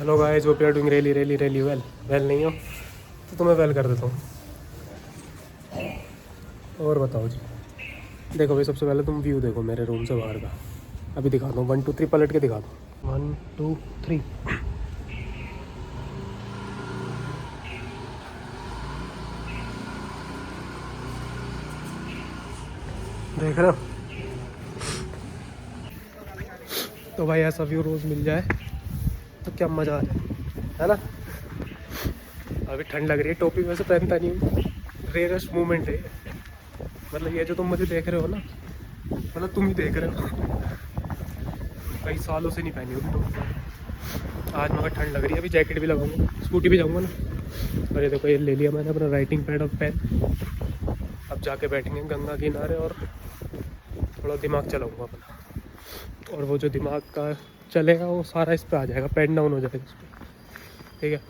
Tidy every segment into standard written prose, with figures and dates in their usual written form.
Hello guys, hope you are doing really really really well. Well नहीं हो तो तुम्हें वेल कर देता हूँ। और बताओ जी। देखो भाई, सबसे पहले तुम व्यू देखो मेरे रूम से बाहर का। अभी दिखा दूँ, 1 2 3 पलट के दिखा दूँ। 1 2 3। देख रहे हो? तो भाई ऐसा व्यू रोज़ मिल जाए तो क्या मज़ा आ जाए, है ना। अभी ठंड लग रही है, टोपी वैसे पहनता नहीं हूँ, रेयरेस्ट मोमेंट है। मतलब ये जो तुम मुझे देख रहे हो ना, मतलब तुम ही देख रहे हो। कई सालों से नहीं पहनी होगी टोपी। आज मगर ठंड लग रही है, अभी जैकेट भी लगाऊंगा, स्कूटी भी जाऊंगा ना। और ये देखो, ये ले लिया मैंने अपना राइटिंग पैड और पेन। अब जाके बैठेंगे गंगा किनारे और थोड़ा दिमाग चलाऊंगा अपना। और वो जो दिमाग का चलेगा वो सारा इस पर आ जाएगा, पेन डाउन हो जाएगा इस पर। ठीक है,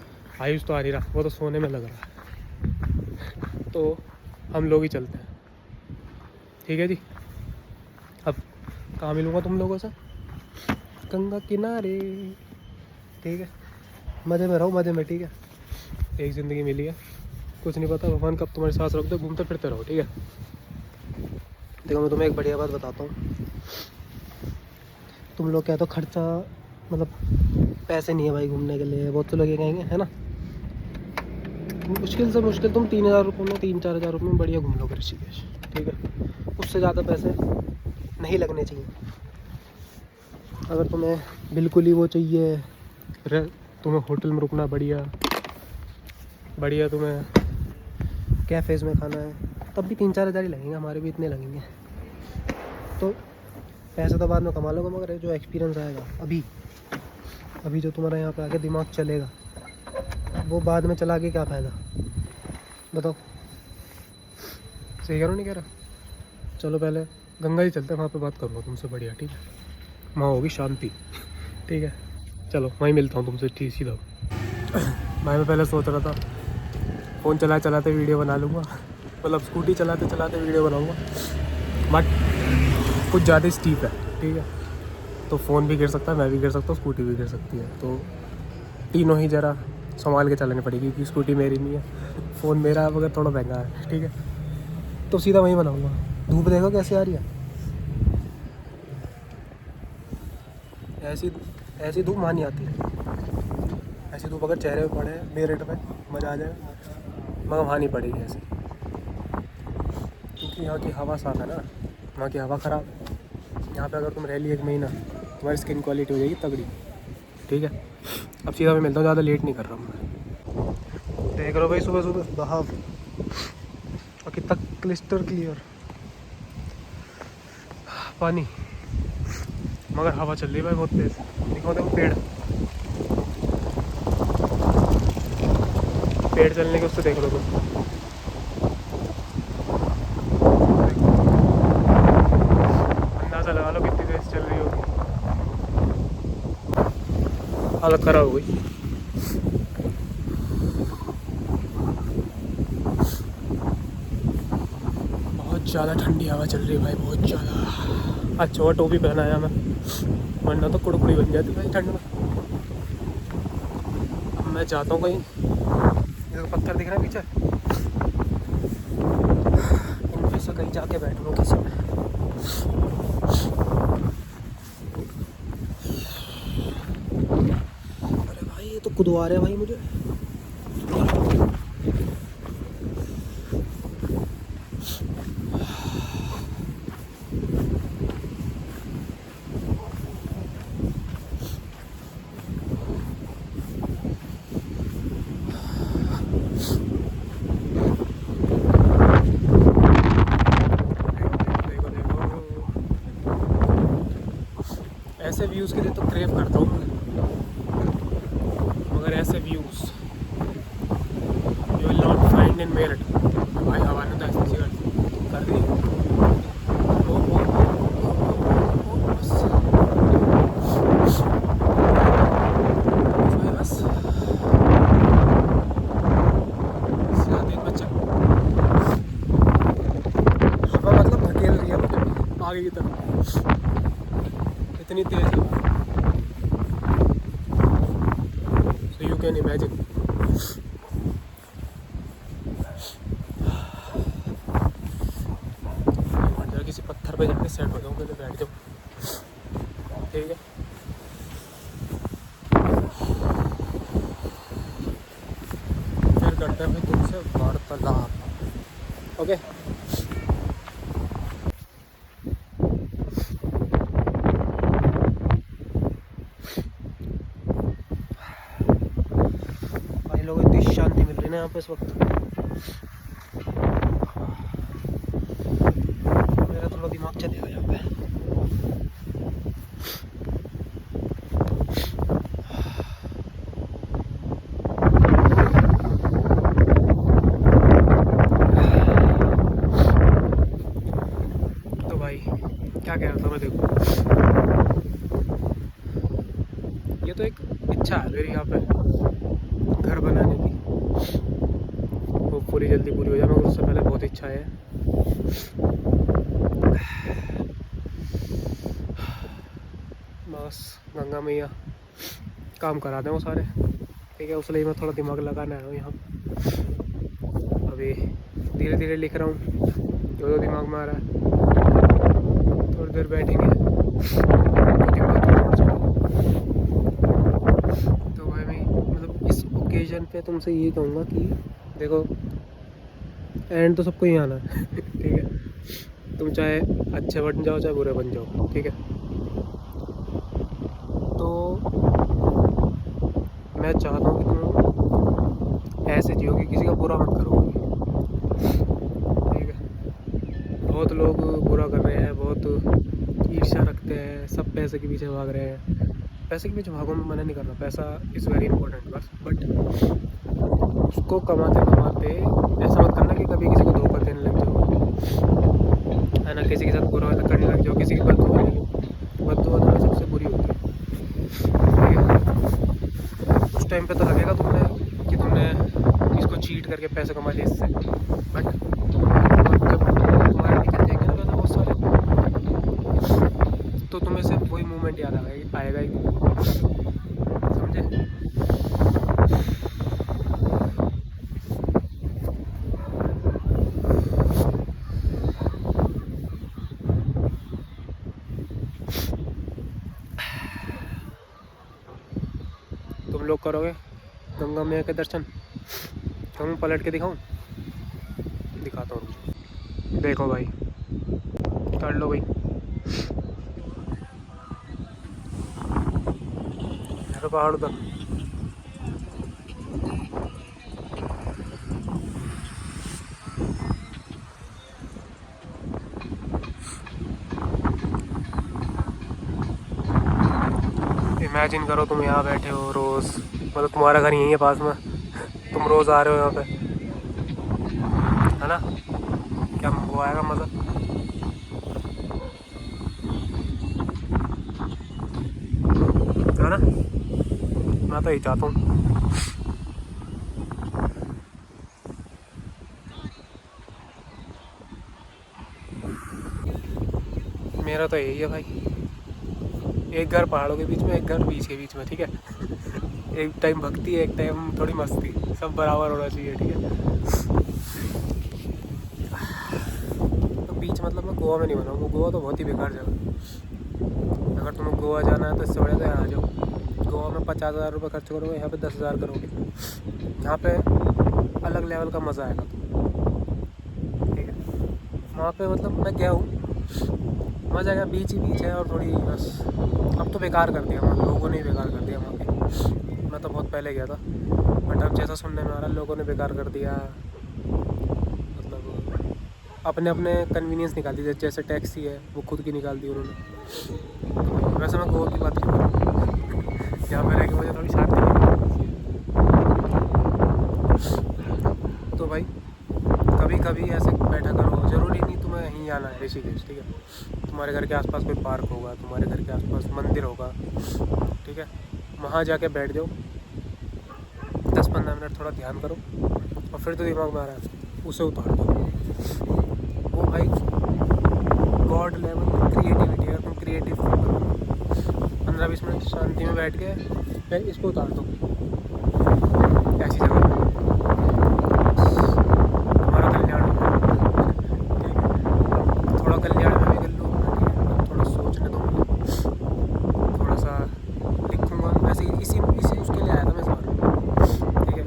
आयुष तो आ नहीं रहा, वो तो सोने में लग रहा है। तो हम लोग ही चलते हैं, ठीक है जी। अब कहाँ मिलूँगा तुम लोगों से? गंगा किनारे। ठीक है, मज़े में रहो, मज़े में। ठीक है, एक ज़िंदगी मिली है, कुछ नहीं पता भगवान कब तुम्हारे साथ रख दो, घूमते फिरते रहो। ठीक है, देखो मैं तुम्हें एक बढ़िया बात बताता हूँ। तुम लोग क्या तो खर्चा, मतलब पैसे नहीं है भाई घूमने के लिए, बहुत से लोग ये कहेंगे, है ना। मुश्किल से मुश्किल तुम 3,000 रुपये में, 3-4 हज़ार रुपये में बढ़िया घूम लोगे ऋषिकेश। ठीक है, उससे ज़्यादा पैसे नहीं लगने चाहिए। अगर तुम्हें बिल्कुल ही वो चाहिए, तुम्हें होटल में रुकना बढ़िया बढ़िया, तुम्हें कैफ़ेज़ में खाना है, तब भी 3-4 हज़ार ही लगेंगे, हमारे भी इतने लगेंगे। तो पैसे तो बाद में कमा लोगे, मगर जो एक्सपीरियंस आएगा अभी जो तुम्हारा यहाँ पे आके दिमाग चलेगा, वो बाद में चला के क्या फ़ायदा, बताओ। सही कह रहा हूँ, नहीं कह रहा? चलो पहले गंगा ही चलते हैं, वहाँ पे बात करूँगा तुमसे बढ़िया। ठीक है, वहाँ होगी शांति। ठीक है, चलो वहीं मिलता हूँ तुमसे, ठीक सीधा। भाई मैं पहले सोच रहा था फ़ोन चलाते वीडियो बना लूँगा, मतलब स्कूटी चलाते चलाते वीडियो बनाऊँगा, बट कुछ ज़्यादा स्टीप है। ठीक है, तो फ़ोन भी गिर सकता है, मैं भी गिर सकता हूँ, स्कूटी भी गिर सकती है। तो तीनों ही ज़रा संभाल के चलानी पड़ेगी, क्योंकि स्कूटी मेरी नहीं है, फ़ोन मेरा है, मगर थोड़ा महंगा है। ठीक है, तो सीधा वहीं बनाऊँगा। धूप देखो कैसी आ रही है, ऐसी धूप वहाँ नहीं आती है। ऐसी धूप अगर चेहरे पे पड़े मेरठ में मज़ा आ जाएगा, मगर वहाँ नहीं पड़ेगी ऐसे, क्योंकि यहाँ की हवा साफ़ है ना, वहाँ की हवा ख़राब है। यहाँ पे अगर तुम रह ली 1 महीना, तुम्हारी स्किन क्वालिटी हो जाएगी तगड़ी। ठीक है, अब सीधा मैं मिलता हूँ, ज़्यादा लेट नहीं कर रहा हूँ मैं। देख रहे हो भाई, सुबह सुबह बहाव, और कितना क्लिस्टर क्लियर पानी, मगर हवा चल रही है भाई बहुत तेज़। देखो देखो पेड़ चलने के उससे देख लो तुम। अंदाज़ा लगा लो कितनी तेज़ चल रही होगी। हालत ख़राब हो गई। बहुत ज़्यादा ठंडी हवा चल रही है भाई, बहुत ज़्यादा। अच्छा हुआ टोपी पहनाया मैं, वरना तो कुड़कुड़ी बन जाती भाई ठंड में। अब मैं जाता हूँ कहीं, ये पत्थर दिख रहा है पीछे, इनमें से कहीं जाके बैठूँ किसी में। अरे भाई ये तो कुदवा रहे हैं भाई मुझे। ऐसे व्यूज़ के लिए तो क्रेव करता हूँ मैं, मगर ऐसे views you will not find in Meerut. भाई हवा ने तो ऐसी कर दी। बस बस इससे बच्चा हवा मतलब धकेल रही है मुझे आगे की तरफ, इतनी तेज़ हवा। Can imagine. किसी पत्थर पे जाके सेट हो जाऊँ, पहले बैठ जाऊँ, ठीक है। फिर करते हैं भाई तुमसे वार्तालाप, ओके। भाई लोग इतनी शांति मिल रही है ना यहाँ पे इस वक्त, मेरा थोड़ा दिमाग चलेगा यहाँ पे। तो भाई क्या कह रहा था मैं, देखो ये तो एक इच्छा है मेरी यहाँ पे घर बनाने की, वो पूरी जल्दी पूरी हो जाए, मगर उससे पहले बहुत इच्छा है। बस गंगा मैया काम करा दें वो सारे, ठीक है। उसलिए मैं थोड़ा दिमाग लगाने आया हूँ यहाँ। अभी धीरे धीरे लिख रहा हूँ, जो दिमाग में आ रहा है। थोड़ी देर बैठेंगे तो भाई मैं मतलब इस ओकेजन पे तुमसे यही कहूँगा कि देखो, एंड तो सबको ही आना है ठीक है। तुम चाहे अच्छे बन जाओ चाहे बुरे बन जाओ, ठीक है। तो मैं चाहता हूँ कि तुम ऐसे जियो कि किसी का बुरा मत करो, ठीक है। बहुत लोग बुरा कर रहे हैं, बहुत ईर्ष्या रखते हैं, सब पैसे के पीछे भाग रहे हैं। पैसे के पीछे भागो, मैं मना नहीं कर रहा, पैसा इज़ वेरी इंपॉर्टेंट बस, बट उसको कमाते कमाते ऐसा मत करना कि कभी किसी को धोखा देने लग जाओ, है ना, किसी के साथ बुरा करने लग जाओ, किसी की बददुआ ले लो। बददुआ तो सबसे बुरी होती है, ठीक है। उस टाइम पे तो लगेगा तुमने कि तुमने इसको चीट करके पैसे कमा लिए इससे, बट जब तुम्हारे निकल जाएंगे ना पैसा बहुत सारे, तो तुम्हें सिर्फ वही मोमेंट याद आएगा ही, समझे। तुम लोग करोगे गंगा मैया के दर्शन, तुम पलट के दिखाऊं, दिखाता हूँ। देखो भाई, कर लो भाई, पहाड़ उधर। इमेजिन करो तुम यहाँ बैठे हो रोज़, मतलब तुम्हारा घर यहीं है पास में, तुम रोज़ आ रहे हो यहाँ पे, है ना, क्या वो आएगा मज़ा। है ना, मैं तो यही चाहता हूँ। मेरा तो यही है भाई, एक घर पहाड़ों के बीच में, एक घर बीच के बीच में, ठीक है। एक टाइम भक्ति, एक टाइम थोड़ी मस्ती, सब बराबर होना चाहिए, ठीक है। तो बीच मतलब मैं गोवा में नहीं बनाऊँगा, गोवा तो बहुत ही बेकार जगह। अगर तुम्हें गोवा जाना है तो इससे बढ़िया तो यहाँ आ जाओ। गोवा में 50,000 रुपये खर्च करोगे, यहाँ पे 10,000 करोगे, यहाँ पे अलग लेवल का मज़ा आएगा, ठीक है। वहाँ पे मतलब मैं गया हूँ, मज़ा आएगा, बीच ही बीच है, और थोड़ी बस अब तो बेकार कर दिया वहाँ लोगों ने, बेकार कर दिया वहाँ पे। मैं तो बहुत पहले गया था, बट अब जैसा सुनने में आ रहा है लोगों ने बेकार कर दिया, मतलब अपने अपने कन्वीनियंस निकाल दी, जैसे टैक्सी है वो खुद की निकाल दी उन्होंने। तो वैसे मैं गोवा की बात नहीं कर रहा, यहाँ पर रह के मुझे थोड़ी शांति मिली। तो भाई कभी कभी ऐसे बैठा करो, ज़रूरी नहीं तुम्हें यहीं आना है ऋषिकेश, ठीक है। तुम्हारे घर के आसपास कोई पार्क होगा, तुम्हारे घर के आसपास मंदिर होगा, ठीक है, वहाँ जाके बैठ जाओ, 10-15 मिनट थोड़ा ध्यान करो, और फिर तो दिमाग में आ रहा है उसे उतार दो। वो भाई गॉड लेवल क्रिएटिविटी है, तुम क्रिएटिव 15-20 मिनट शांति में बैठ के इसको उतार दो, ऐसी जगह पे हमारा कल्याण होगा। ठीक है, थोड़ा कल्याण में भी कर लूँ, थोड़ा सोचने दो मुझे, थोड़ा सा लिखूँगा। वैसे इसी इसी उसके लिए आया था मैं इस बार। ठीक है,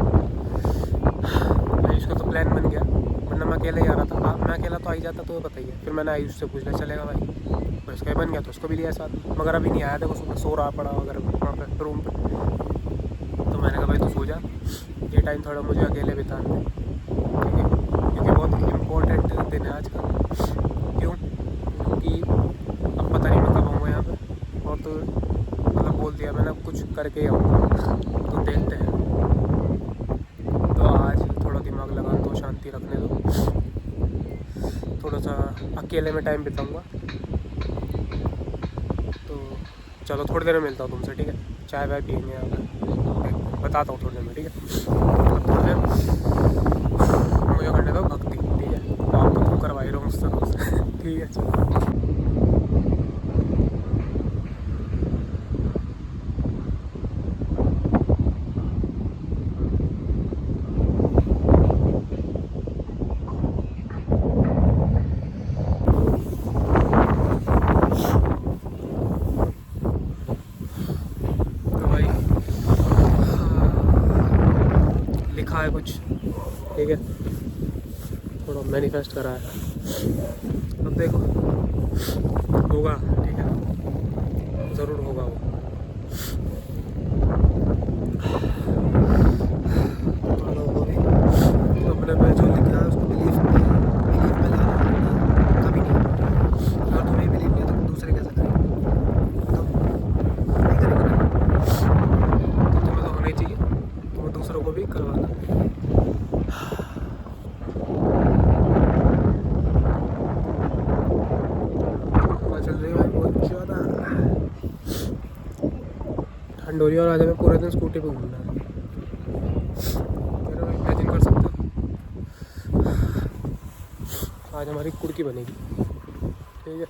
आयुष का तो प्लान बन गया, वरना मैं अकेले ही आ रहा था। मैं अकेला तो आ ही जाता तो बताइए, फिर मैंने आयुष से पूछ लिया चलेगा भाई, और इसका ही बन गया तो उसको भी लिया साथ। मगर अभी नहीं आया, देखो सुबह सो रहा पड़ा अगर वहाँ पर रूम पर, तो मैंने कहा भाई तू सो जा, ये टाइम थोड़ा मुझे अकेले बिताना है। ठीक है, क्योंकि बहुत इम्पोर्टेंट दिन है आज का। क्यों? क्योंकि अब पता नहीं मैं कब आऊँगा यहाँ पर, और तो मतलब बोल दिया मैंने कुछ करके ही आऊँगा, तो देखते हैं। तो आज थोड़ा दिमाग लगा दो, शांति रखने दो, थोड़ा सा अकेले में टाइम बिताऊँगा। तो चलो थोड़ी देर में मिलता हूँ तुमसे, ठीक है? चाय वाय पियेंगे यहाँ पर, बताता हूँ थोड़ी देर में, ठीक है? थोड़ी देर मुझे करने दो भक्ति, ठीक है? आप तो तुम करवाई रहो मुझसे रोज़। ठीक है, चलो। लिखा है कुछ, ठीक है, थोड़ा मैनिफेस्ट करा है, अब देखो होगा, ठीक है, ज़रूर होगा वो। अपने में जो लिखा है उसको बिलीव में लाना कभी नहीं। अगर तुम्हें बिलीव नहीं है तो दूसरे कैसे करेंगे? तो नहीं करेंगे ना, तो तुम्हें तो होना ही चाहिए, तुम्हें दूसरों को भी करवाना। चल रही है भाई बहुत ज़्यादा ठंड हो रही है, और आज हमें पूरे दिन स्कूटी पे घूमना है। मेरा इमेजिन कर सकते हो, आज हमारी कुर्की बनेगी, ठीक है?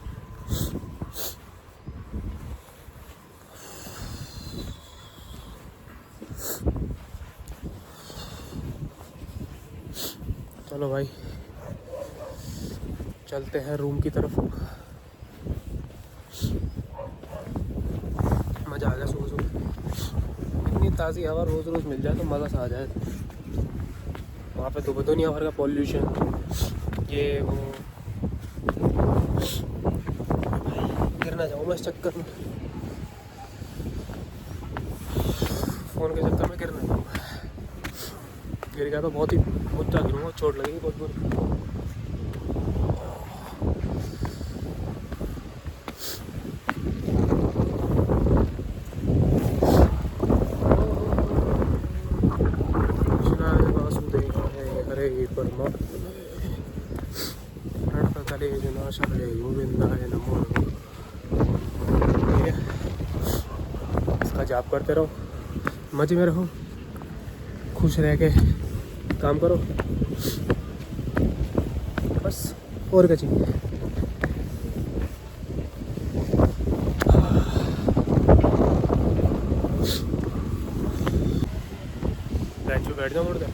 चलो भाई चलते हैं रूम की तरफ। मज़ा आ गया सुबह सुबह, इतनी ताज़ी हवा रोज़ रोज़ मिल जाए तो मज़ा सा आ जाए। वहाँ पे तो दुनिया भर का पॉल्यूशन, ये वो, गिर ना जाऊँ मैं इस चक्कर में, फ़ोन के चक्कर में गिर ना जाऊँ। गिर गया तो बहुत ही मुद्दा गिरूँगा, चोट लगेगी बहुत बुरी। इसका जाप करते रहो, मज़े में रहो, खुश रह के काम करो, बस और क्या चाहिए। बैठ जाओ, मुड़ गए,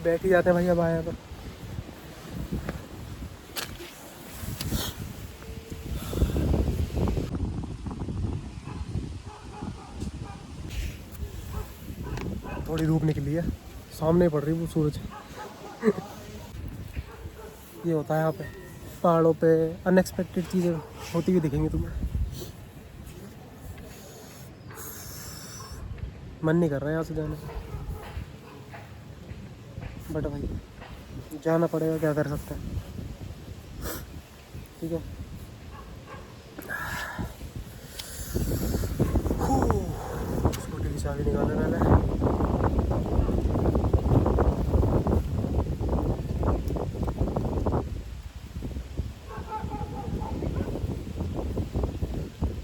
बैठ ही जाते हैं भाई, अब आया तो। थोड़ी धूप निकली है, सामने पड़ रही वो सूरज। ये होता है यहाँ पे, पहाड़ों पे अनएक्सपेक्टेड चीज़ें होती हुई दिखेंगी तुम्हें। मन नहीं कर रहा है यहाँ से जाने का, बट भाई जाना पड़ेगा, क्या कर सकते हैं, ठीक है? स्कूटी की चाबी निकालने वाला है।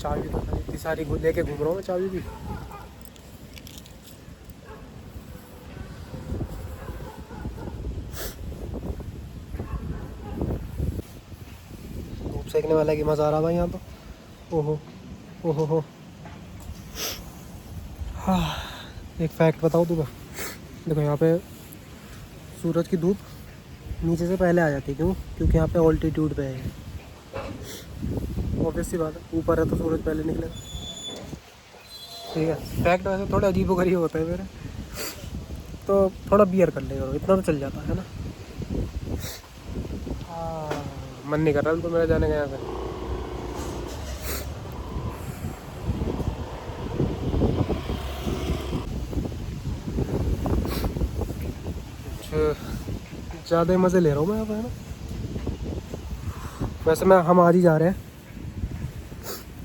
चाबी तो इतनी सारी लेके घूम रहा हूँ मैं, चाबी भी। धूप सेकने वाला की मज़ा आ रहा भाई यहाँ तो। ओहो ओहो हो, हाँ एक फैक्ट बताऊँ तुम्हें, देखो यहाँ पे सूरज की धूप नीचे से पहले आ जाती है। क्यों? क्योंकि यहाँ पे ऑल्टीट्यूड पे है। ऑब्वियस सी बात है, ऊपर है तो सूरज पहले निकलेगा। ठीक है, फैक्ट वैसे थोड़ा अजीबोगरीब होता है मेरे, तो थोड़ा बियर कर लेगा, इतना तो चल जाता है ना। हाँ, मन नहीं कर रहा तो मेरा जाने का यहाँ पे। ज़्यादा ही मज़े ले रहा हूँ मैं यहाँ पे, है ना। वैसे हम आज ही जा रहे हैं,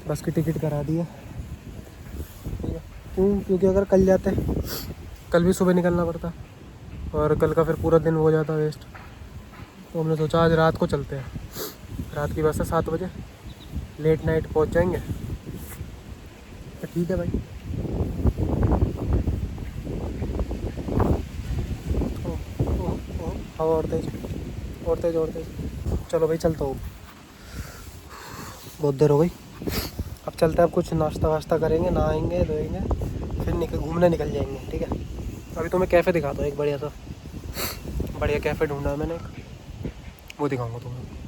बस की टिकट करा दी है। ठीक है, क्यों? क्योंकि अगर कल जाते कल भी सुबह निकलना पड़ता और कल का फिर पूरा दिन हो जाता वेस्ट। तो हमने सोचा आज रात को चलते हैं। रात की बस है 7 बजे, लेट नाइट पहुँच जाएंगे। तो ठीक है भाई। हवा और तेज, और तेज, और तेज। चलो भाई चलता हूँ, बहुत देर हो गई। अब चलते हैं, अब कुछ नाश्ता वाश्ता करेंगे, नहाएंगे धोएंगे, फिर घूमने निकल जाएंगे। ठीक है, अभी तो मैं कैफ़े दिखाता हूँ, एक बढ़िया सा बढ़िया कैफ़े ढूंढा है मैंने, एक वो दिखाऊंगा तुम्हें।